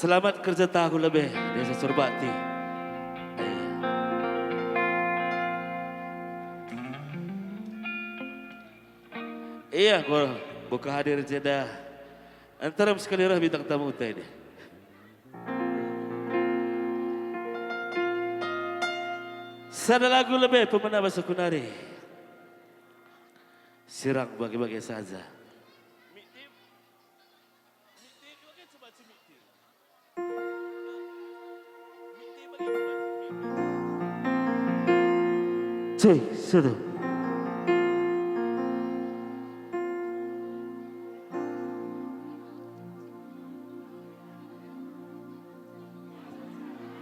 Selamat kerja tahu lebih Desa Surbakti. Iya, gua buka hadir jeda. Antara sekali rah bintang tamu tadi. Sada lagu lebih pemenang bahasa Kunari. Sirang bagi-bagi saja. Cek, sudah.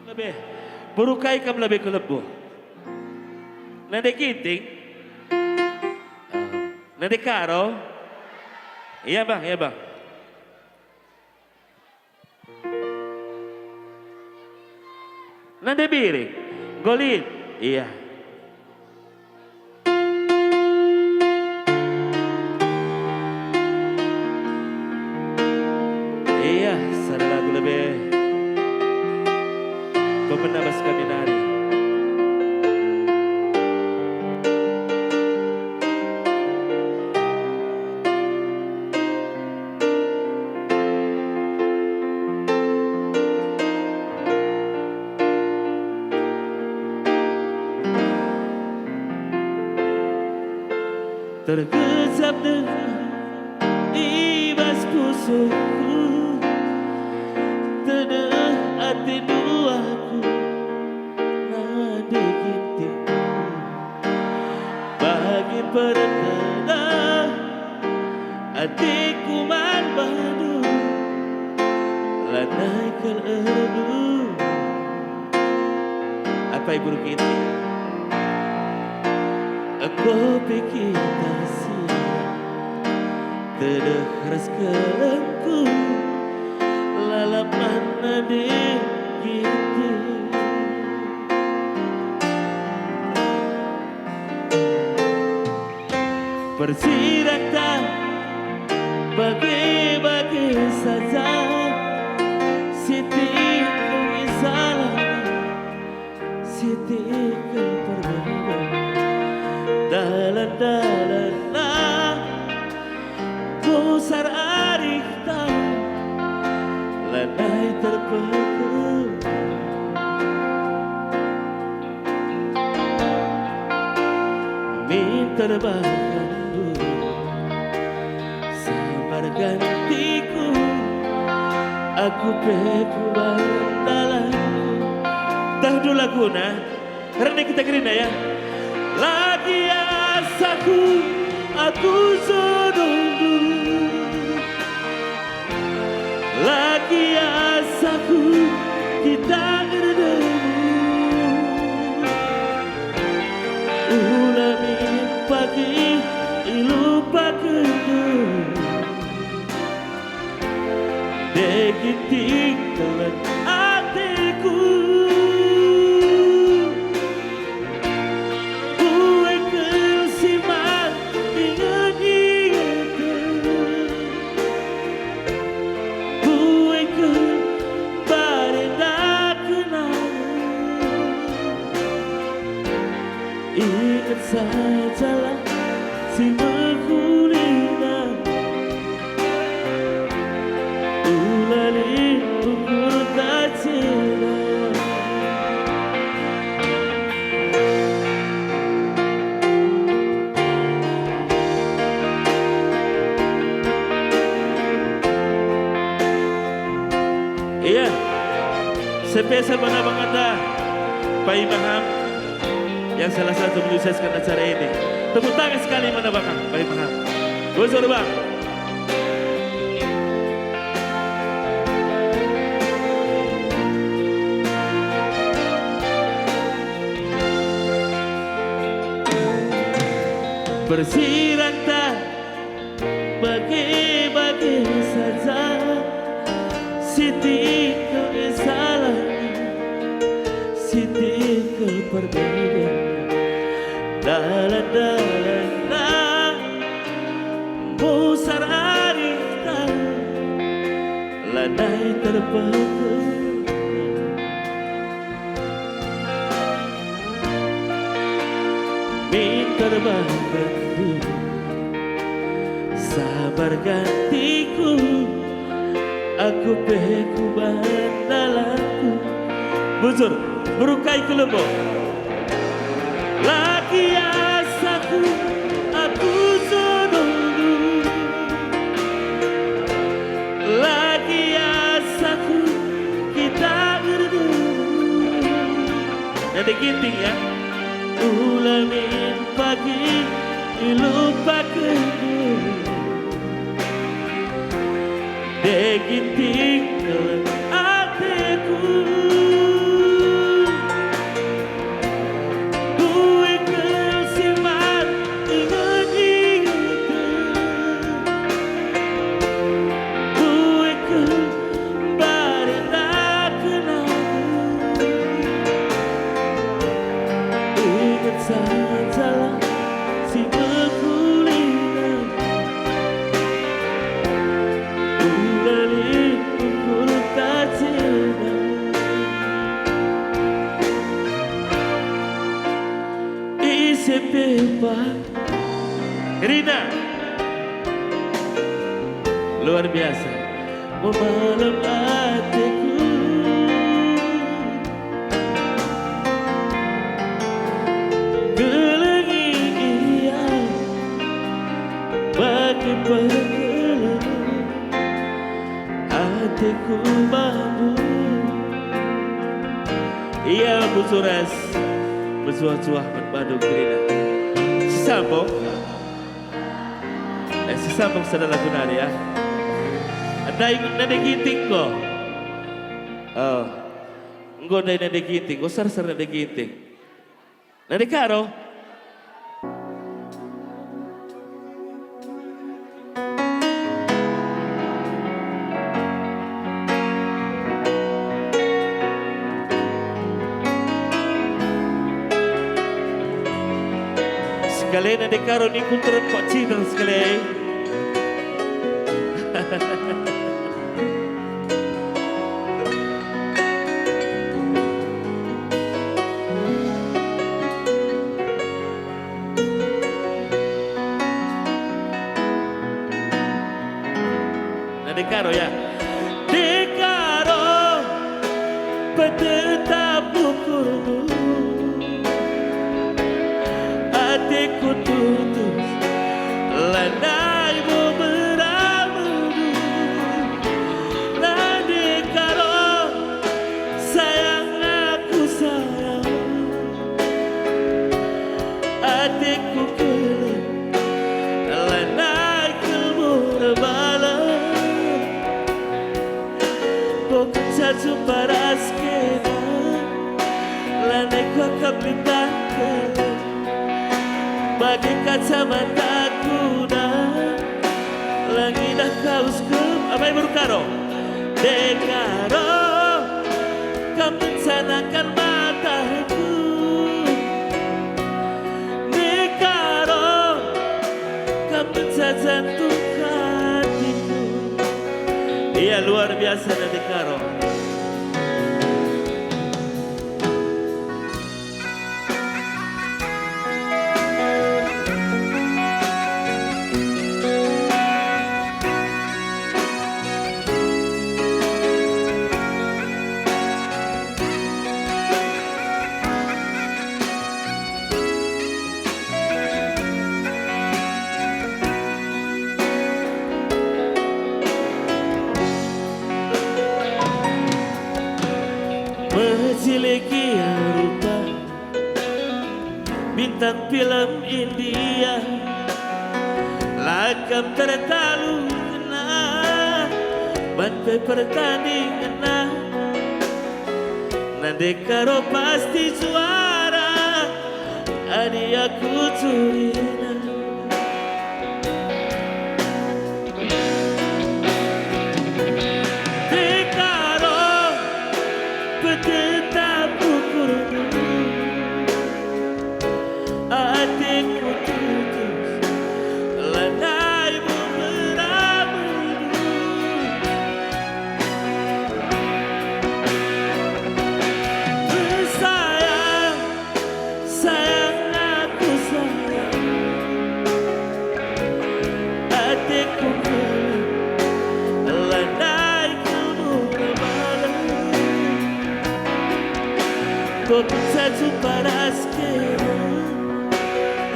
Lebih, burukai kam lebih ke lebuh. Nade kiting, nade karo, iya bang, iya bang. Nade biring, golin, iya. Iya, sada lagu lebih. Pemenang bahasa Kaminari. Terkejap dengan ibas pusuku, teduh hati duaku, nade gintingku, bagi perendah hatiku man badu, lanai keladu. Apa ibu kita? Aku pikir kasih terderas kelengku lalap mana deh gitu. Bersirak tak bagi-bagi saja Siti kewisalan Siti keperbedaan dalan-dalan pusar arif tahu lanai terpeku minta bahkan dulu sabar gantiku aku peku dalanku dah dulu laguna karena kita gerina ya. Lagi asaku aku menunggu, lagi asaku kita bertemu. Ulami pagi lupa kedua, degiting telan hatiku. Ingat sajalah si berkulina ulali ukur kacila. Iya, spesial mana bang Anda, Pak Imam yang salah satu menyukseskan acara ini. Tepuk tangan sekali mana bang, Pak Imam. Bosor bang. Bersiranta bagi-bagi saja Siti kesalah Siti keperbedaan dalan-dalan pusar arif tahu andai terpaku minta bantu sabar gantiku aku peku bandalanku bujur berukai kelebo lagi asaku aku jodohmu lagi asaku kita berdua nanti ginting ya ulamin pagi dilupakan deginting dalam hatiku gue kesimpan ingat-ingatan gue kembali tak kenal ingat sajalah si berkulina ulali pukul kacina isi pipa Rina luar biasa memalam hatiku bagi pergelangan hatiku mampu iya busuras bersuah-suah berbandung gerina sisambong sisambong sadala kunari ya andai nade ginting ko oh nggo nade ginting ko sar-sar nade ginting nade karo sekali na dekaro ni kunturan Pak Cina sekali. Na dekaro ya. Dekaro petetap ukurmu. Hatiku tutus landai beberapa nanti kalau sayang aku sayang hatiku kelam landai kemurah balas bukan satu paras kena landai kau kapitan kelam bagi kacamataku dah langit dah kaus ke apa yang berkaro dekaro kau mencanakan mataku dekaro kau mencajantung hatiku iya luar biasa dekaro. Menjiliki rupa bintang film India lagam tertalu kena bantai pertandingan nanti karo pasti juara adi aku curina tetap ukurmu hatiku tutus landai beberapa Kau bisa jumpa raskera,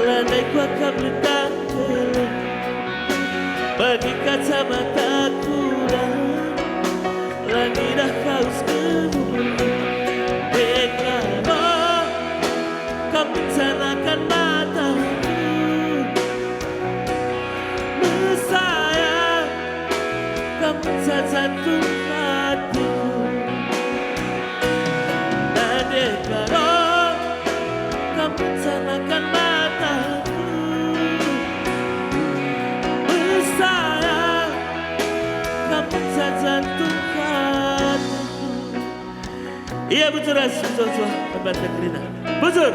landai ku akan bertanggung. Bagi kacamataku langit dah kau semua. Dekaro kau mencerahkan mataku, Messiah kau menjantung hatiku. Dan dekaro kau mencerahkan mataku, Messiah kau menjantung hatiku. Iya bujur as, bujur, bujur, bujur, bujur.